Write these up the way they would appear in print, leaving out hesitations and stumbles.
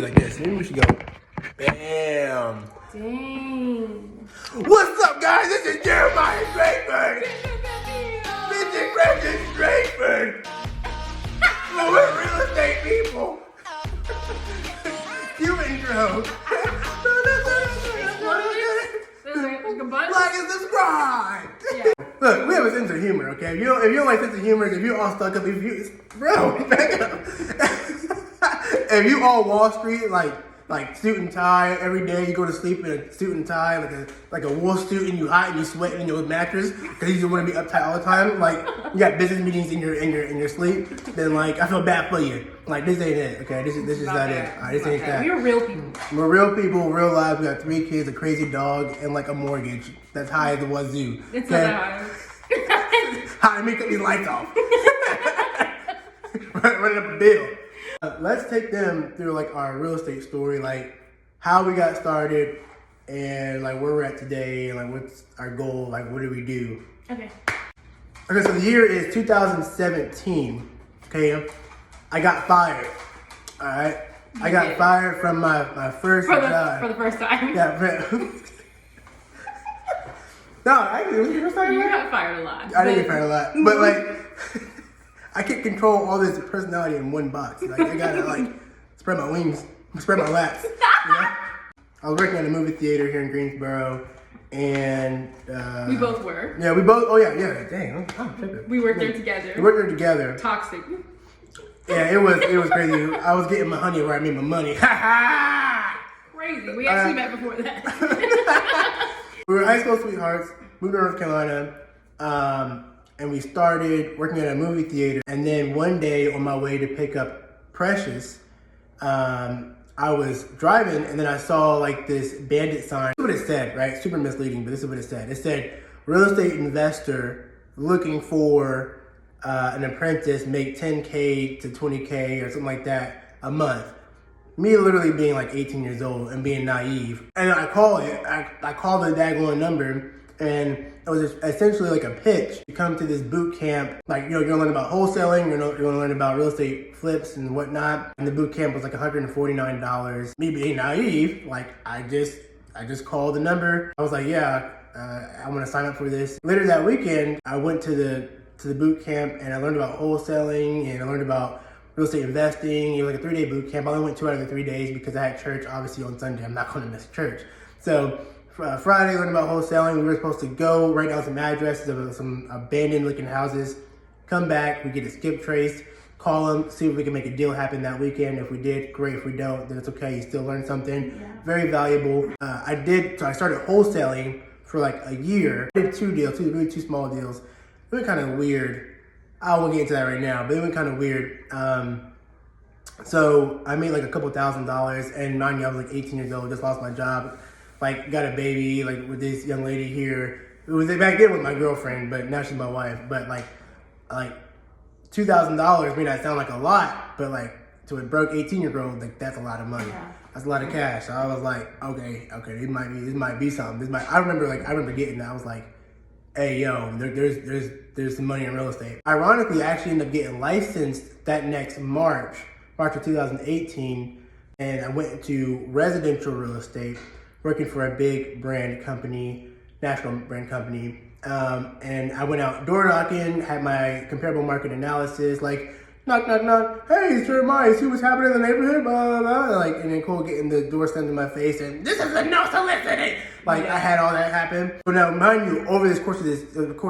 Like this. Maybe we should go. Bam. Dang. What's up, guys? This is Jeremiah Jdrakeford. Mr. Jdrakeford. Well, we're real estate people. Cue intro. Like and subscribe. Yeah. Look, we have a sense of humor, okay? If you don't like sense of humor, if you're all stuck up, bro, back up. If you all Wall Street, like suit and tie every day, you go to sleep in a suit and tie, like a wool suit, and you hot and you sweat in your mattress because you just want to be uptight all the time. Like you got business meetings in your sleep. Then like I feel bad for you. Like this ain't it. Okay, this is not it. All right, this ain't that. We're real people. We're real people, real lives. We got 3 kids, a crazy dog, and like a mortgage that's high as the wazoo. It's not that high. How to make these lights off. Running up a bill. Let's take them through like our real estate story, like how we got started and like where we're at today and like what's our goal, like what do we do? Okay. Okay, so the year is 2017. Okay, I got fired. All right, I got fired from my first job. For the first time. Yeah. No, actually, was it your first time? You got fired a lot. I didn't get fired a lot, but like. I can't control all this personality in one box. Like I gotta like spread my wings, spread my lats. You know? I was working at a movie theater here in Greensboro, and we both were. Yeah, we both. Oh yeah. Dang, I'm tripping. We worked there together. We worked there together. Toxic. Yeah, it was crazy. I was getting my honey where I made my money. Crazy. We actually met before that. We were high school sweethearts. Moved to North Carolina. And we started working at a movie theater. And then one day on my way to pick up Precious, I was driving and then I saw like this bandit sign. This is what it said, right? Super misleading, but this is what it said. It said, real estate investor looking for an apprentice, make 10K to 20K or something like that a month. Me literally being like 18 years old and being naive. And I call it, I call the daggone number, and it was essentially like a pitch. You come to this boot camp, like, you're gonna learn about wholesaling, you're gonna learn about real estate flips and whatnot. And the boot camp was like $149. Me being naive, like I just called the number. I was like, yeah, I wanna sign up for this. Later that weekend, I went to the boot camp and I learned about wholesaling and I learned about real estate investing. It was like a 3-day boot camp. I only went 2 out of the 3 days because I had church obviously on Sunday. I'm not gonna miss church. So Friday, learned about wholesaling. We were supposed to go write down some addresses of some abandoned looking houses. Come back, we get a skip trace, call them, see if we can make a deal happen that weekend. If we did, great. If we don't, then it's okay. You still learn something. Yeah. Very valuable. So I started wholesaling for like a year. I did 2 deals, really 2 small deals. It went kind of weird. I won't get into that right now, but it went kind of weird. So I made like a couple $1,000s, and mind you, I was like 18 years old, just lost my job. Like got a baby, like with this young lady here. It was back then with my girlfriend, but now she's my wife. But like $2,000 may not sound like a lot, but like to a broke 18-year-old, like that's a lot of money. Yeah. That's a lot of cash. So I was like, okay, this might be something. I remember getting that. I was like, hey yo, there's some money in real estate. Ironically, I actually ended up getting licensed that next March of 2018, and I went into residential real estate, working for a big brand company, national brand company. And I went out door knocking, had my comparable market analysis, like knock, knock, knock. Hey, it's Jeremiah, see what's happening in the neighborhood, blah, blah, blah. Like, and then Cole getting the door slammed in my face and this is a no soliciting. Like I had all that happen. But now mind you, over the course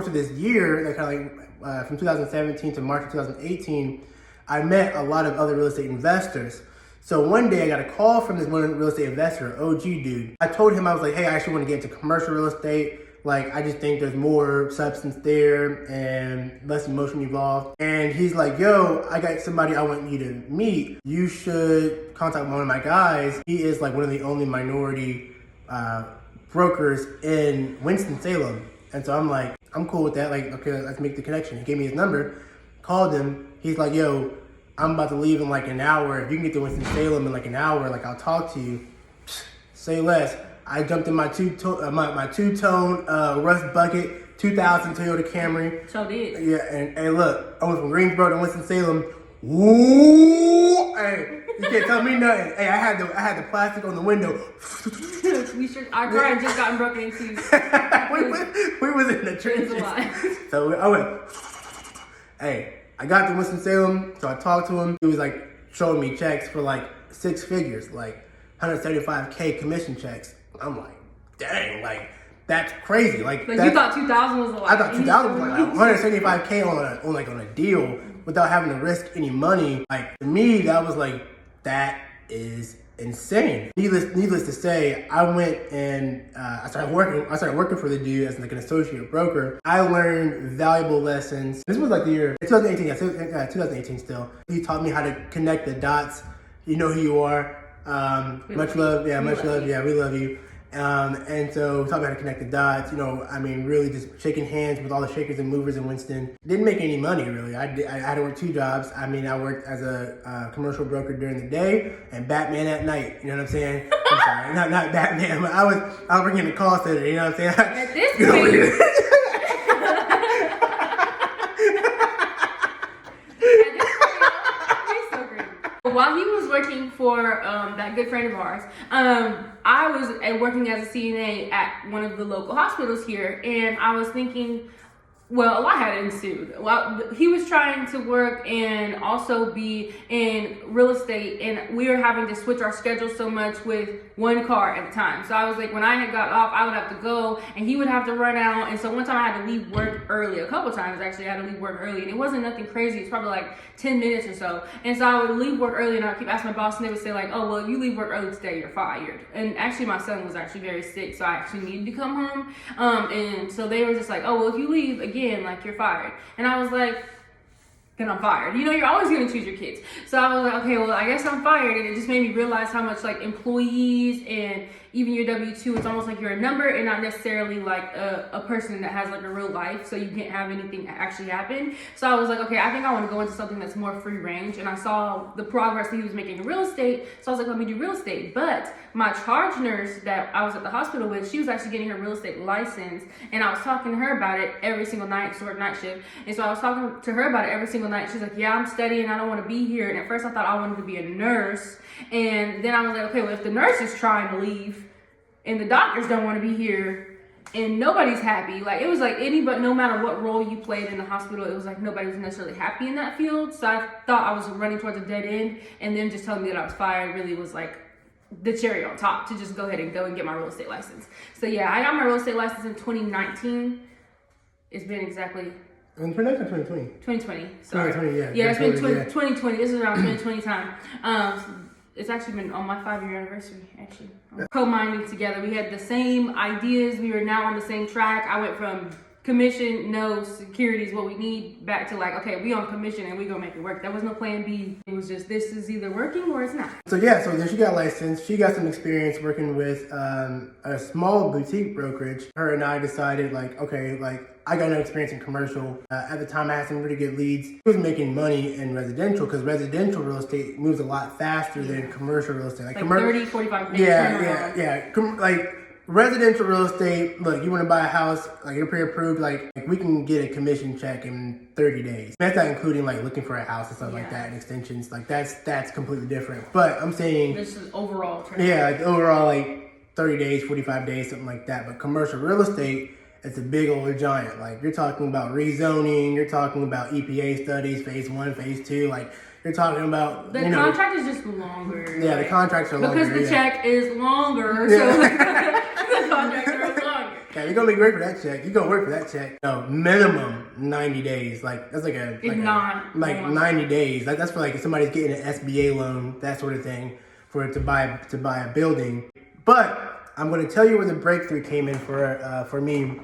of this year, like kind of like from 2017 to March of 2018, I met a lot of other real estate investors. So one day I got a call from this one real estate investor, OG dude. I told him, I was like, hey, I actually want to get into commercial real estate. Like, I just think there's more substance there and less emotion involved. And he's like, yo, I got somebody I want you to meet. You should contact one of my guys. He is like one of the only minority brokers in Winston-Salem. And so I'm like, I'm cool with that. Like, okay, let's make the connection. He gave me his number, called him. He's like, yo, I'm about to leave in like an hour. If you can get to Winston-Salem in like an hour, like I'll talk to you. Say less. I jumped in my two-tone rust bucket, 2000 Toyota Camry. So did. Yeah, and look, I went from Greensboro to Winston-Salem Woo! Hey, you can't tell me nothing. Hey, I had the plastic on the window. Our car had just gotten broken into. we was in the trenches. So I went, hey, I got to Winston-Salem, so I talked to him. He was like showing me checks for like 6 figures, like 175K commission checks. I'm like, dang, like that's crazy. Like you thought 2,000 was a lot. I thought 2,000 was like 175K on a deal without having to risk any money. Like to me, that was like, that is insane. Needless to say, I went and I started working for the dude as like an associate broker. I learned valuable lessons. This was like the year 2018. Yeah, 2018 still. He taught me how to connect the dots. You know who you are. Much love. Yeah, much love. Yeah, we love you. And so taught me how to connect the dots, you know, I mean, really just shaking hands with all the shakers and movers in Winston. Didn't make any money, really. I had to work 2 jobs. I mean, I worked as a commercial broker during the day and Batman at night, you know what I'm saying? I'm sorry, not Batman, but I was working in the call center, you know what I'm saying? At this point, while he was working for that good friend of ours, I was working as a CNA at one of the local hospitals here, and I was thinking, well, a lot had ensued. Well, he was trying to work and also be in real estate, and we were having to switch our schedule so much with one car at a time. So I was like, when I had got off, I would have to go, and he would have to run out. And so one time I had to leave work early. A couple times, actually, I had to leave work early, and it wasn't nothing crazy. It's probably like 10 minutes or so. And so I would leave work early, and I would keep asking my boss, and they would say like, oh, well, you leave work early today, you're fired. And actually, my son was actually very sick, so I actually needed to come home. And so they were just like, oh, well, if you leave again, like, you're fired. And I was like, then I'm fired. You know, you're always going to choose your kids. So I was like, okay, well, I guess I'm fired. And it just made me realize how much like employees and even your W-2, it's almost like you're a number and not necessarily like a person that has like a real life. So you can't have anything actually happen. So I was like, okay, I think I want to go into something that's more free range. And I saw the progress that he was making in real estate. So I was like, let me do real estate. But my charge nurse that I was at the hospital with, she was actually getting her real estate license. And I was talking to her about it every single night, so work night shift. And so I was talking to her about it every single night. She's like, yeah, I'm studying. I don't want to be here. And at first I thought I wanted to be a nurse. And then I was like, okay, well, if the nurse is trying to leave and the doctors don't want to be here and nobody's happy, like it was like anybody, no matter what role you played in the hospital, it was like nobody was necessarily happy in that field. So I thought I was running towards a dead end, and them just telling me that I was fired really was like the cherry on top to just go ahead and go and get my real estate license. So yeah, I got my real estate license in 2019. It's been exactly... In 2020. 2020. Sorry. 2020, yeah. Yeah, it's been 2020. This is around 2020 time. It's actually been on my 5-year anniversary, actually. Co-mining together. We had the same ideas. We were now on the same track. I went from commission, no, security is what we need, back to like, okay, we on commission and we gonna make it work. There was no plan B. It was just, this is either working or it's not. So yeah, so then she got licensed. She got some experience working with a small boutique brokerage. Her and I decided like, okay, like I got no experience in commercial. At the time I had some really good leads. She was making money in residential because residential real estate moves a lot faster than commercial real estate. Like 30, 45 minutes. Yeah. Like residential real estate, look, you want to buy a house, like you're pre-approved, like we can get a commission check in 30 days. That's not including like looking for a house and stuff like that and extensions. Like that's completely different. But I'm saying this is overall. Yeah, like overall like 30 days, 45 days, something like that. But commercial real estate, it's a big old giant. Like you're talking about rezoning, you're talking about EPA studies, phase 1, phase 2, like you're talking about the contract is just longer. Yeah, the contracts are longer. Because the check is longer. So the contracts are longer. Yeah, you're gonna be great for that check. You're gonna work for that check. No, minimum 90 days. Like that's like a it's not 90 days. Like that's for like if somebody's getting an SBA loan, that sort of thing, for it to buy a building. But I'm gonna tell you where the breakthrough came in for me.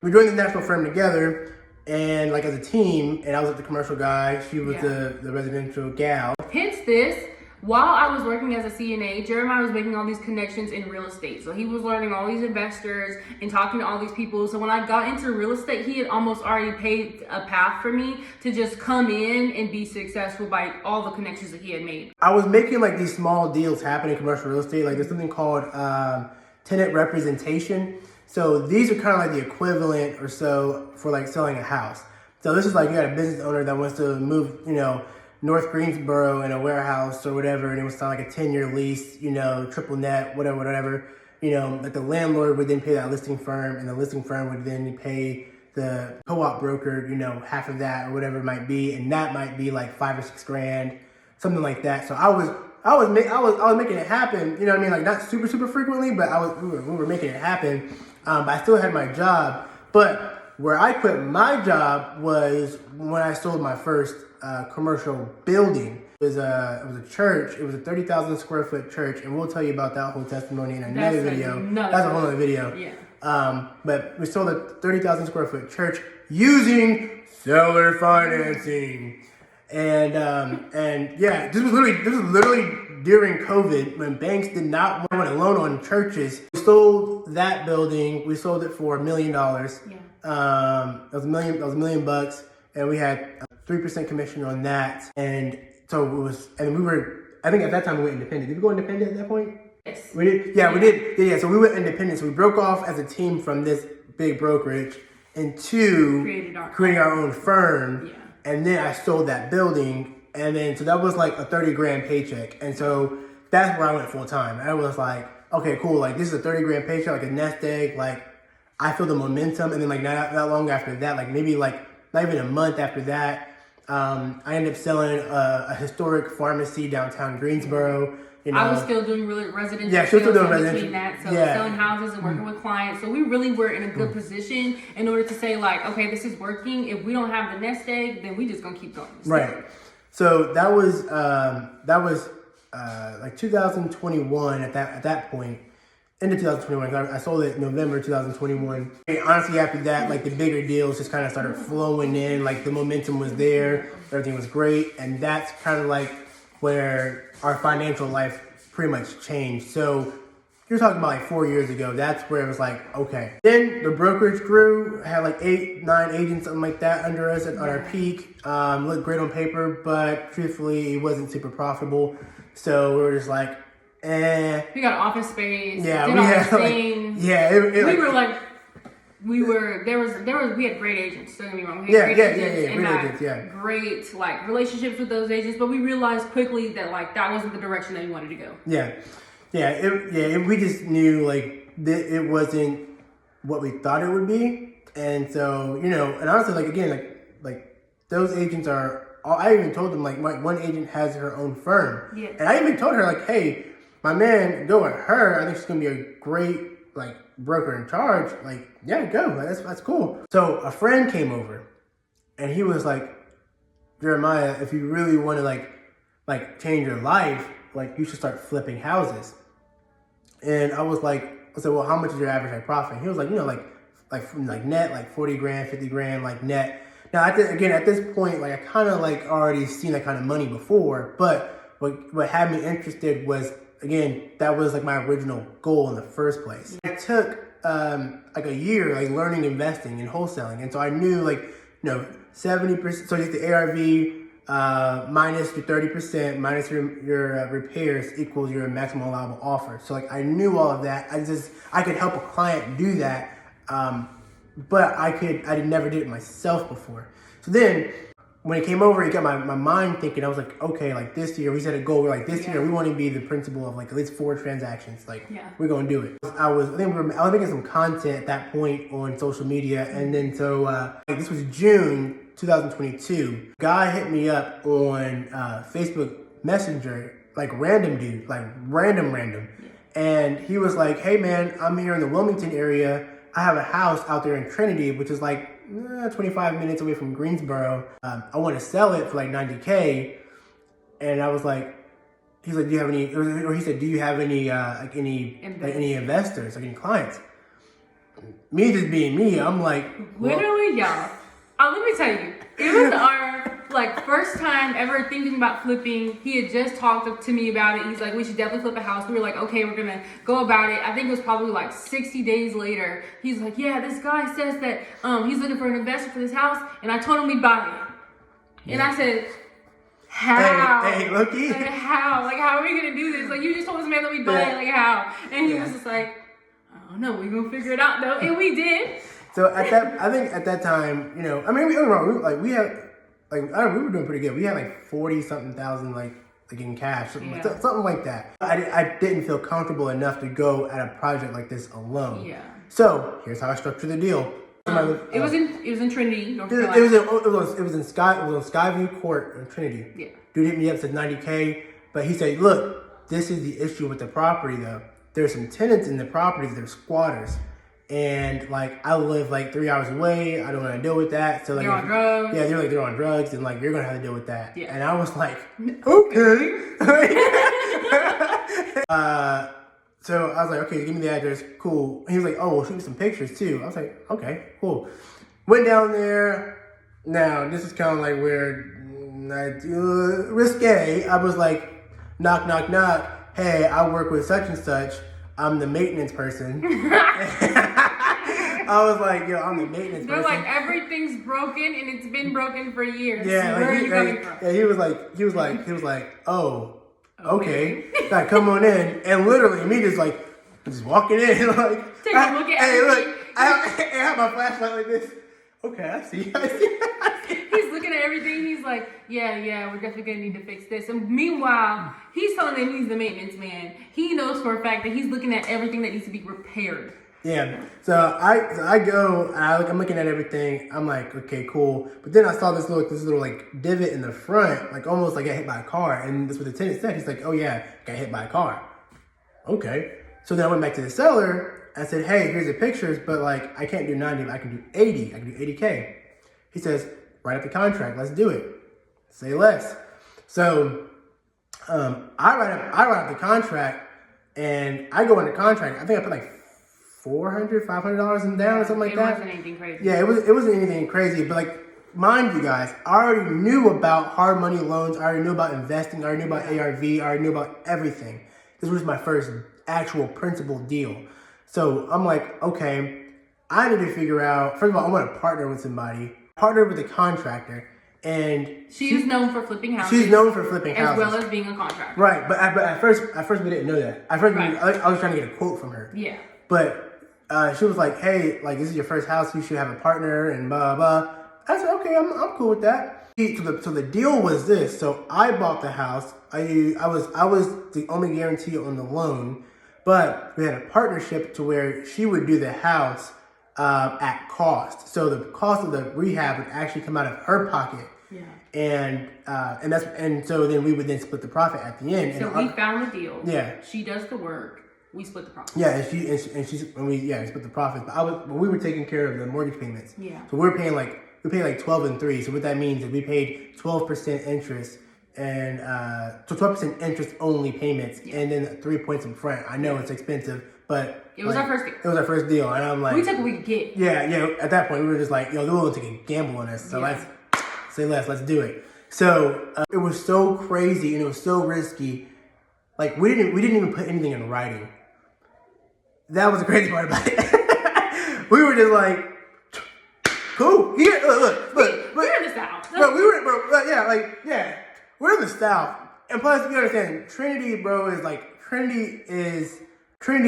We joined the national firm together. And like as a team, and I was like the commercial guy, she was the residential gal. Hence this, while I was working as a CNA, Jeremiah was making all these connections in real estate. So he was learning all these investors and talking to all these people. So when I got into real estate, he had almost already paved a path for me to just come in and be successful by all the connections that he had made. I was making like these small deals happen in commercial real estate. Like there's something called tenant representation. So these are kind of like the equivalent or so for like selling a house. So this is like you got a business owner that wants to move, North Greensboro in a warehouse or whatever, and it was signed like a 10-year lease, triple net, whatever. Like the landlord would then pay that listing firm, and the listing firm would then pay the co-op broker, half of that or whatever it might be, and that might be like $5 or $6 grand, something like that. So I was making it happen, like not super frequently, but we were making it happen. But I still had my job. But where I quit my job was when I sold my first commercial building. It was a church. It was a 30,000 square foot church, and we'll tell you about that whole testimony in another video. That's a whole other video. Yeah. But we sold a 30,000 square foot church using seller financing, and yeah, this was literally during COVID when banks did not want to loan on churches. We sold that building. We sold it for $1 million. Yeah. That was $1 million, and we had 3% commission on that, and so it was. And we were. I think at that time we went independent. Did we go independent at that point? Yes. We did. Yeah, we did. Yeah. So we went independent. So we broke off as a team from this big brokerage into creating our own firm. Yeah. And then I sold that building, and then so that was like a 30 grand paycheck, and so that's where I went full time. I was like, okay, cool. Like this is a 30 grand paycheck, like a nest egg. Like I feel the momentum, and then like not long after that, like maybe like not even a month after that, I ended up selling a historic pharmacy downtown Greensboro. I was still doing residential. Yeah, she was still doing residential. Between that, so selling houses and working with clients. So we really were in a good position in order to say like, okay, this is working. If we don't have the nest egg, then we just gonna keep going. Right. So that was like 2021 at that point. Into 2021. I sold it November 2021. And honestly, after that, like the bigger deals just kind of started flowing in. Like the momentum was there, everything was great, and that's kind of like where our financial life pretty much changed. So you're talking about like 4 years ago. That's where it was like, okay. Then the brokerage grew, had like 8, 9 agents, something like that under us on our peak. Looked great on paper, but truthfully, it wasn't super profitable. So we were just like, we got office space. Yeah, we had things. Yeah, we had great agents. Don't get me wrong. Great like relationships with those agents, but we realized quickly that like that wasn't the direction that we wanted to go. We just knew like it wasn't what we thought it would be, and so and honestly, like again, like those agents are. I even told them like one agent has her own firm, and I even told her like, hey, my man, go with her. I think she's gonna be a great like broker in charge. Like, yeah, go. Like, that's cool. So a friend came over, and he was like, Jeremiah, if you really want to like change your life, like you should start flipping houses. And I said, well, how much is your average like profit? And he was like, like net, like 40 grand, 50 grand, like net. Now, at this point, like I kind of like already seen that kind of money before, but what had me interested was, again, that was like my original goal in the first place. I took like a year like learning investing and wholesaling, and so I knew 70%. So just the ARV minus your 30% minus your repairs equals your maximum allowable offer. So like I knew all of that. I could help a client do that. But I never did it myself before. So then when it came over, it got my mind thinking. I was like, okay, like this year we set a goal. We're like, this year we want to be the principal of like at least 4 transactions. Like we're gonna do it. I was making some content at that point on social media, and then so this was June 2022. Guy hit me up on Facebook Messenger, like random dude, like random, and he was like, hey man, I'm here in the Wilmington area. I have a house out there in Trinity, which is like 25 minutes away from Greensboro. I want to sell it for like $90K. And I was like, he's like, do you have any, or he said, do you have any investors, like any clients? Me just being me, I'm like, literally, y'all. Let me tell you, it was our like first time ever thinking about flipping. He had just talked to me about it. He's like, we should definitely flip a house. We were like, okay, we're gonna go about it. I think it was probably like 60 days later. He's like, yeah, this guy says that he's looking for an investor for this house, and I told him we'd buy it. And I said, how? Hey, looky. Like, how? Like, how are we gonna do this? Like, you just told this man that we'd buy it. Like, how? And he was just like, I don't know. We're gonna figure it out though, and we did. So I think at that time, I mean, we we were doing pretty good. We had like 40 something thousand like in cash, something like that. I didn't feel comfortable enough to go at a project like this alone. Yeah. So here's how I structured the deal. It was in Trinity, North Carolina. It was on Skyview Court in Trinity. Yeah. Dude hit me up, said $90K, but he said, look, this is the issue with the property though. There's some tenants in the property, they're squatters. And like I live like 3 hours away, I don't want to deal with that. So like they're on drugs. Yeah, they're on drugs, and like you're gonna have to deal with that. Yeah. And I was like, okay. So I was like, okay, give me the address, cool. And he was like, oh, we'll shoot me some pictures too. I was like, okay, cool. Went down there. Now this is kind of like where risque. I was like, knock, knock, knock. Hey, I work with such and such. I'm the maintenance person. I was like, yo, I'm the maintenance person. They're like, everything's broken and it's been broken for years. Yeah, so where are you coming from? Yeah, he was like, oh, okay. Like, come on in. And literally, me just walking in, like, take a look at everything. Look, I have my flashlight like this. Okay, I see. He's looking at everything. He's like, yeah, we're definitely gonna need to fix this. And meanwhile, he's telling them he's the maintenance man. He knows for a fact that he's looking at everything that needs to be repaired. Yeah. So I go, I'm looking at everything. I'm like, okay, cool. But then I saw this little like divot in the front, like almost like I got hit by a car. And that's what the tenant said. He's like, oh yeah, got hit by a car. Okay. So then I went back to the seller. I said, hey, here's the pictures, but like I can't do 90, but I can do 80. I can do 80K. He says, write up the contract. Let's do it. Say less. So I write up the contract, and I go into contract. I think I put like $400 in down or something like that. It wasn't anything crazy. Yeah, it wasn't anything crazy, but like, mind you guys, I already knew about hard money loans. I already knew about investing. I already knew about ARV. I already knew about everything. This was my first actual principal deal. So I'm like, okay, I need to figure out, first of all, I want to partner with somebody, partner with a contractor. And she's known for flipping houses. She's known for flipping houses. As well as being a contractor. Right, but at first we didn't know that. I was trying to get a quote from her. Yeah. But she was like, hey, like, this is your first house, you should have a partner, and blah, blah. I said, okay, I'm cool with that. So the deal was this. So I bought the house. I was the only guarantee on the loan, but we had a partnership to where she would do the house at cost. So the cost of the rehab would actually come out of her pocket. Yeah. And so then we would then split the profit at the end. So we found the deal. Yeah. She does the work. We split the profit. Yeah, we split the profits. But we were taking care of the mortgage payments. Yeah. So we paid like 12 and 3. So what that means is we paid 12% interest and so 12% interest only payments, and then 3 points in front. I know it's expensive, but it was our first deal. It was our first deal, and I'm like, we took what we could get. Yeah. At that point, we were just like, yo, they're willing to take a gamble on us. So let's say less. Let's do it. So it was so crazy and it was so risky. Like we didn't even put anything in writing. That was the crazy part about it. We were just like, cool. Here, look. We're in the South. We're in the South. And plus, you understand, Trinity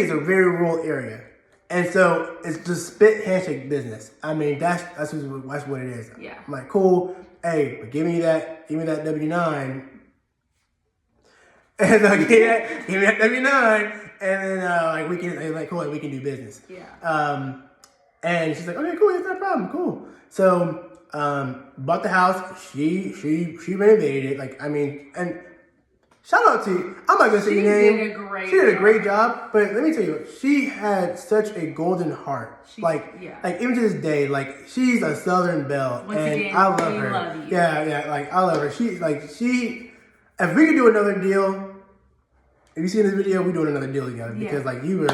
is a very rural area. And so it's just spit handshake business. I mean, that's what it is. Yeah. I'm like, cool. Hey, but give me that W-9. And give me that W-9. And then we can do business. Yeah. And she's like, okay, cool, it's not a problem, cool. So bought the house. She renovated it. Like, I mean, and shout out to, I'm not gonna say your name. She did a great job. But let me tell you, she had such a golden heart. Like even to this day, like she's a Southern belle, I love her. Love you. Yeah, like I love her. She, if we could do another deal. If you see this video, we're doing another deal together because like we were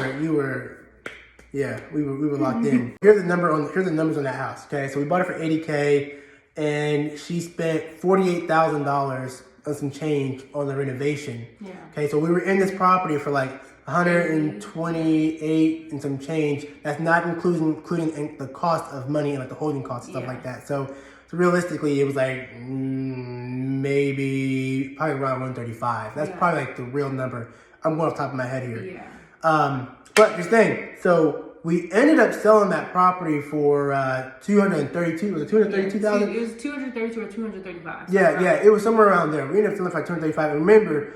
locked in. Here's the numbers on that house. Okay, so we bought it for $80K, and she spent $48,000 on some change on the renovation. Yeah. Okay, so we were in this property for like 128 and some change. That's not including the cost of money and like the holding costs and stuff like that. So realistically, it was like maybe probably around 135. That's probably like the real number. I'm going off the top of my head here. Yeah. But here's the thing. So we ended up selling that property for 232. Was it 232,000? It was 232 or 235. Yeah, it was somewhere around there. We ended up selling for like 235. And remember,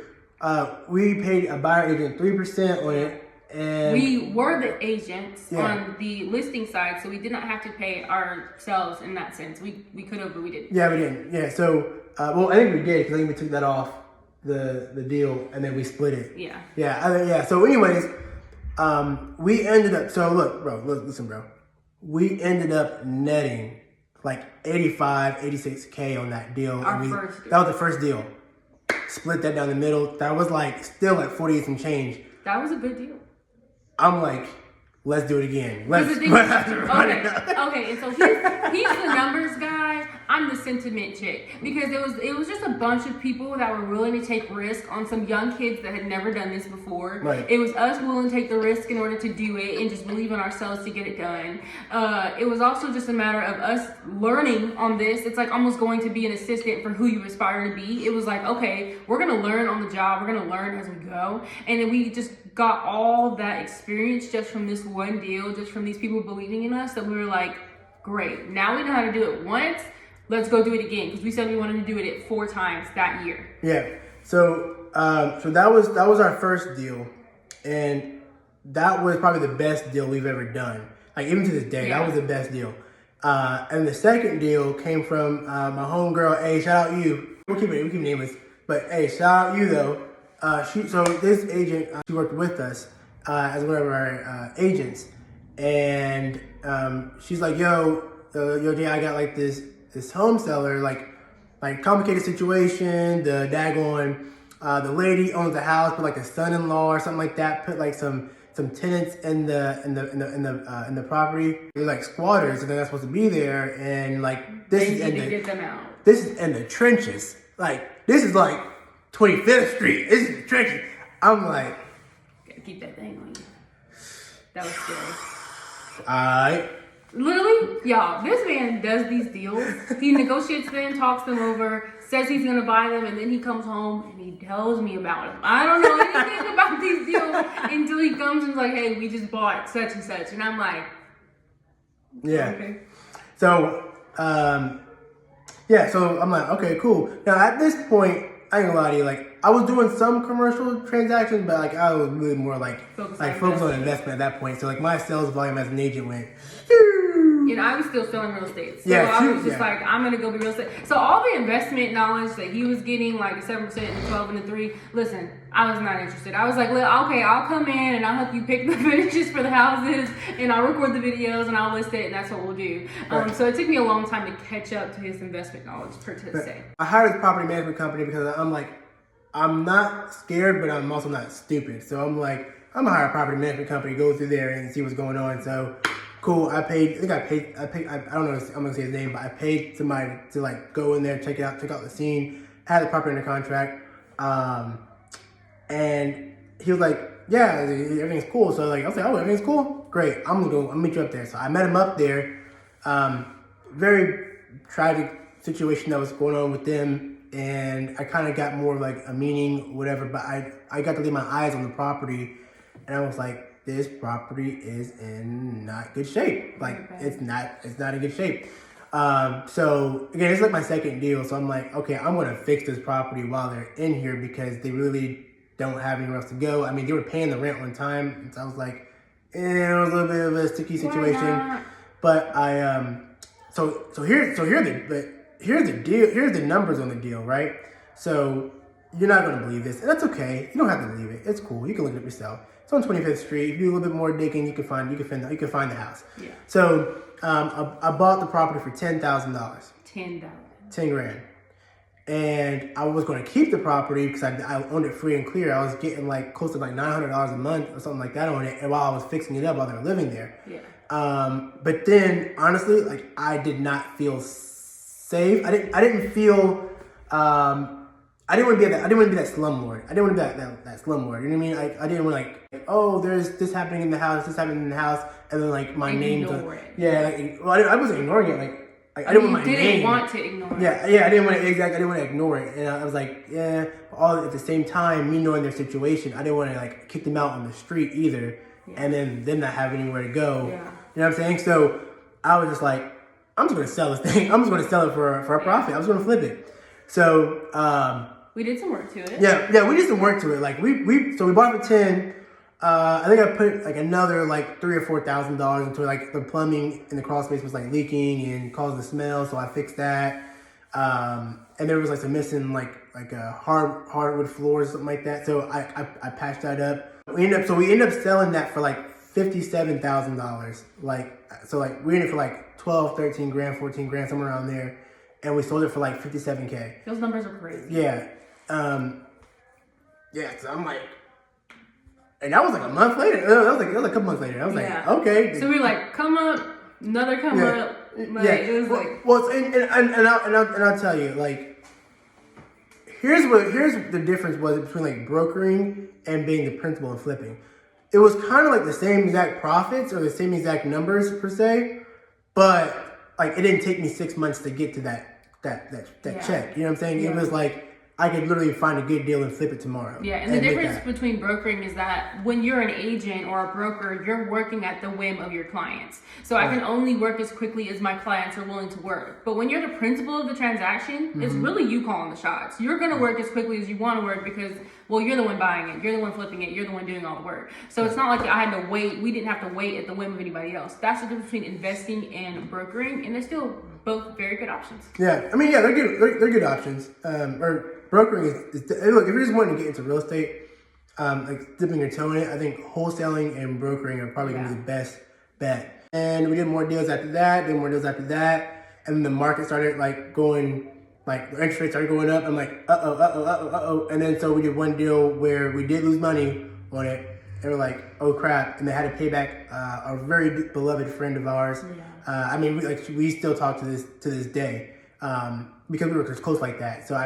we paid a buyer agent 3% on it. And we were the agents on the listing side, so we did not have to pay ourselves in that sense. We could have, but we didn't. Yeah, we didn't. Yeah, so well, I think we did because I think we took that off the deal and then we split it. Yeah. Yeah. So, anyways, we ended up. So look, bro. Listen, bro. We ended up netting like 86K on that deal. Our first deal. That was the first deal. Split that down the middle. That was like still like 48 some change. That was a good deal. I'm like, let's do it again. Okay, and so he's the numbers guy. I'm the sentiment chick because it was just a bunch of people that were willing to take risk on some young kids that had never done this before. Right. It was us willing to take the risk in order to do it and just believe in ourselves to get it done. It was also just a matter of us learning on this. It's like almost going to be an assistant for who you aspire to be. It was like, okay, we're gonna learn on the job. We're gonna learn as we go, and then we just got all that experience just from this one deal, just from these people believing in us, that we were like, great, now we know how to do it once, let's go do it again, because we said we wanted to do it 4 times that year. Yeah, so that was our first deal, and that was probably the best deal we've ever done. Like even to this day, that was the best deal. And the second deal came from my homegirl. Hey, shout out you. We'll keep nameless, but hey, shout out you though. So this agent, she worked with us as one of our agents, and she's like, yo, Jay, I got like this home seller, like complicated situation. The daggone, the lady owns the house, but like the son-in-law or something like that put like some tenants in the property. They're like squatters, and they're not supposed to be there. And like this is get them out. This is in the trenches. Like this is like 25th Street. This is the trenches. I'm like, gotta keep that thing on you. That was scary. Alright. Literally, y'all, this man does these deals. He negotiates them, talks them over, says he's gonna buy them, and then he comes home and he tells me about them. I don't know anything about these deals until he comes and is like, hey, we just bought such and such. And I'm like, yeah. Okay. So, so I'm like, okay, cool. Now at this point, I ain't gonna lie to you, like I was doing some commercial transactions, but like I was really more focused on investment at that point. So like my sales volume as an agent went. And I was still selling real estate. So I was just like, I'm going to go be real estate. So all the investment knowledge that he was getting, like the 7% and the 12 and the 3, listen, I was not interested. I was like, okay, I'll come in and I'll help you pick the finishes for the houses and I'll record the videos and I'll list it and that's what we'll do. Right. So it took me a long time to catch up to his investment knowledge, per se. I hired a property management company because I'm like, I'm not scared, but I'm also not stupid. So I'm like, I'm going to hire a property management company, go through there and see what's going on. So cool. I paid, I don't know if I'm going to say his name, but I paid somebody to like go in there, check out the scene, had the property under contract. And he was like, yeah, everything's cool. So like, I was like, oh, everything's cool? Great. I'll meet you up there. So I met him up there. Very tragic situation that was going on with them. And I kind of got more like a meaning, whatever, but I got to lay my eyes on the property and I was like, this property is in not good shape. Like it's not in good shape. So again, it's like my second deal. So I'm like, okay, I'm going to fix this property while they're in here because they really don't have anywhere else to go. I mean, they were paying the rent on time. And so I was like, it was a little bit of a sticky situation, but here's the deal. Here's the numbers on the deal, right? So you're not going to believe this. And that's okay. You don't have to believe it. It's cool. You can look it up yourself. It's on 25th Street. If you do a little bit more digging, you can find the house. Yeah. So I bought the property for $10,000. $10,000. And I was going to keep the property because I owned it free and clear. I was getting like close to like $900 a month or something like that on it. And while I was fixing it up while they were living there. Yeah. But then honestly, like I did not feel safe. I didn't feel. I didn't want to be that slumlord. I didn't want to be that slumlord. You know what I mean? I didn't want to like, oh, there's this happening in the house, and then like my name. Yeah, I wasn't ignoring it. Like I didn't want my name. You didn't want to ignore it. Yeah, I didn't want to ignore it. And I was like, yeah. All at the same time, me knowing their situation, I didn't want to like kick them out on the street either. and then not have anywhere to go. Yeah. You know what I'm saying? So I was just like, I'm just going to sell this thing. I'm just going to sell it for a profit. I was going to flip it. So we did some work to it. Yeah, we did some work to it. Like we bought it for 10. I think I put like another like $3,000 or $4,000 into it. Like the plumbing in the crawl space was like leaking and caused the smell, so I fixed that. And there was like some missing like a hardwood floors or something like that. So I patched that up. We ended up selling that for like $57,000. We ended up for like 12, 13 grand, 14 grand, somewhere around there. And we sold it for like $57K. Those numbers are crazy. Yeah. So I'm like, and that was like a month later. That was a couple months later. I was like, okay. So we were like, come up, another come up. Like, it was like. Well, and I'll tell you, like, here's the difference was between like brokering and being the principal and flipping. It was kind of like the same exact profits or the same exact numbers per se, but like it didn't take me 6 months to get to that check. You know what I'm saying? It was like I could literally find a good deal and flip it tomorrow. Yeah, and the difference between brokering is that when you're an agent or a broker, you're working at the whim of your clients. So I can only work as quickly as my clients are willing to work. But when you're the principal of the transaction, it's really you calling the shots. You're going to work as quickly as you want to work because, well, you're the one buying it. You're the one flipping it. You're the one doing all the work. So it's not like I had to wait. We didn't have to wait at the whim of anybody else. That's the difference between investing and brokering, and they're still both very good options. Yeah, I mean, they're good. They're good options. Brokering is look, if you're just wanting to get into real estate, like dipping your toe in it, I think wholesaling and brokering are probably going to be the best bet. And we did more deals after that, and then the market started like going, like the interest rates started going up. I'm like, uh-oh. And then so we did one deal where we did lose money on it. They were like, oh crap, and they had to pay back a very beloved friend of ours. I mean, we still talk to this day. Because we were close like that, so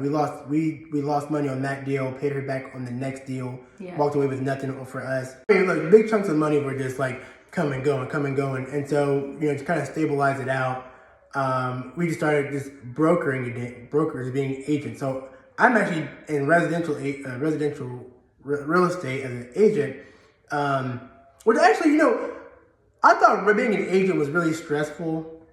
we lost money on that deal, paid her back on the next deal, walked away with nothing for us. I mean, look, big chunks of money were just like come and going, and so to kind of stabilize it out, we just started just brokers being agents. So I'm actually in residential real estate as an agent, which actually I thought being an agent was really stressful,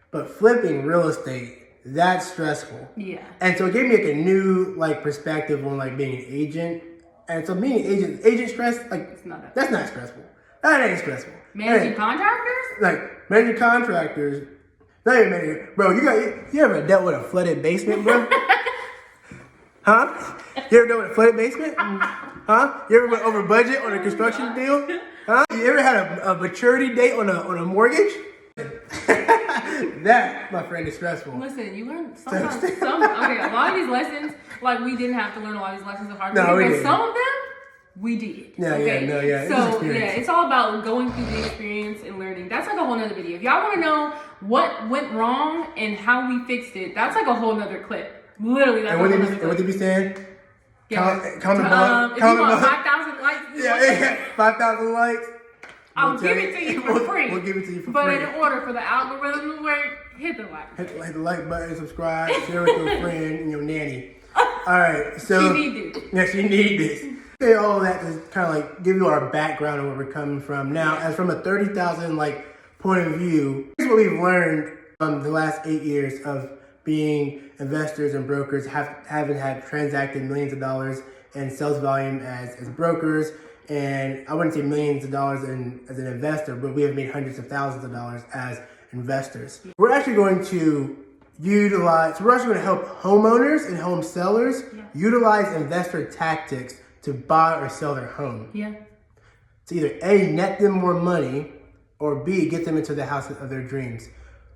but flipping real estate, that's stressful. Yeah. And so it gave me like a new perspective on like being an agent. And so being an agent stress, like that's not stressful. That ain't stressful. Managing contractors? Like managing contractors. Not even managing, bro, you ever dealt with a flooded basement, bro? Huh? You ever dealt with a flooded basement? Huh? You ever went over budget on a construction deal? Huh? You ever had a maturity date on a mortgage? That, my friend, is stressful. Listen, you learn sometimes. A lot of these lessons, like we didn't have to learn a lot of these lessons of hard work, but some of them we did. So it's all about going through the experience and learning. That's like a whole nother video. If y'all want to know what went wrong and how we fixed it, that's like a whole nother clip. Literally, that's and what they be saying? Yeah. Comment below. If you want 5,000 likes, 5,000 likes. I'll give it to you for free. We'll give it to you for free. But in order for the algorithm to work, hit the like. Hit the like button, subscribe, share with your friend and your nanny. All right, so she need this. Yeah, she need this. Say all of that to kind of like give you our background and where we're coming from. Now, as from a 30,000 point of view, here's what we've learned from the last 8 years of being investors and brokers, having had transacted millions of dollars in sales volume as brokers. And I wouldn't say millions of dollars as an investor, but we have made hundreds of thousands of dollars as investors. We're actually going to help homeowners and home sellers utilize investor tactics to buy or sell their home. Yeah. To either A, net them more money, or B, get them into the house of their dreams.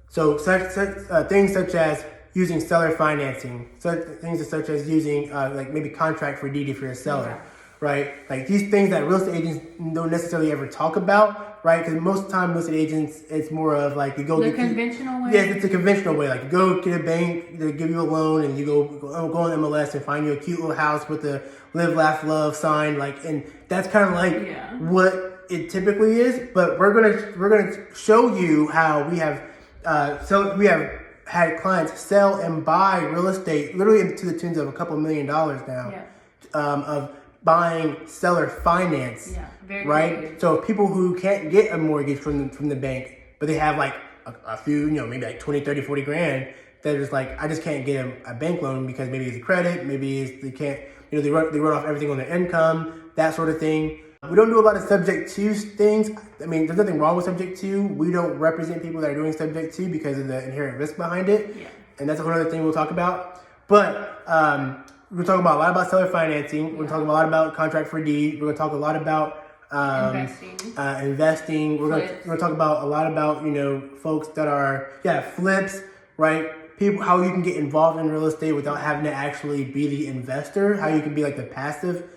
So things such as using seller financing, things such as using maybe contract for deed for your seller. Yeah. Right? Like these things that real estate agents don't necessarily ever talk about, right? Because most of the time, real estate agents, it's more of like you go the conventional way. Yeah, it's a conventional way. Like you go get a bank, they give you a loan, and you go on MLS and find you a cute little house with a live, laugh, love sign. And that's kind of like what it typically is. But we're gonna show you how we have had clients sell and buy real estate literally to the tunes of a couple $1 million now. Yeah. Of buying seller finance. Yeah, very right. creative. So people who can't get a mortgage from the bank, but they have like a few, maybe like 20, 30, 40 grand. They're just like, I just can't get a bank loan because maybe it's a credit, maybe they can't, they run off everything on their income, that sort of thing. We don't do a lot of subject to things. I mean, there's nothing wrong with subject to. We don't represent people that are doing subject to because of the inherent risk behind it. Yeah. And that's another thing we'll talk about. But we're talking about a lot about seller financing. We're talking a lot about contract for deed. We're going to talk a lot about investing. We're going to talk about a lot about, folks that are, flips, right? People, how you can get involved in real estate without having to actually be the investor, how you can be like the passive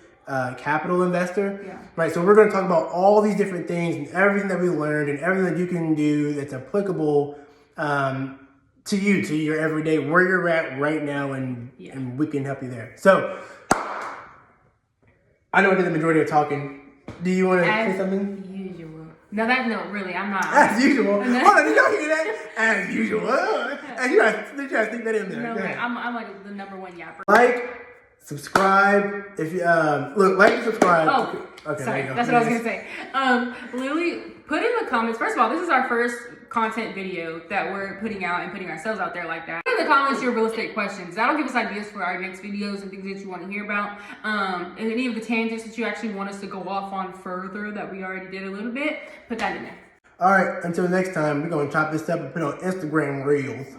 capital investor, right? So we're going to talk about all these different things and everything that we learned and everything that you can do that's applicable to your everyday, where you're at right now, and we can help you there. So I know I did the majority of talking. Do you want to say something? Usual. No, really, I'm not. As usual. Hold on, did y'all hear that? As usual. And you gotta stick that in there. No, I'm like the number one yapper. Like, subscribe. If you like and subscribe. Oh, okay, sorry, there you go. that's what I was gonna say. Literally, put in the comments. First of all, this is our first content video that we're putting out and putting ourselves out there like that. Put in the comments your real estate questions. That'll give us ideas for our next videos and things that you want to hear about. And any of the tangents that you actually want us to go off on further that we already did a little bit, put that in there. All right, until next time, we're gonna chop this up and put it on Instagram Reels.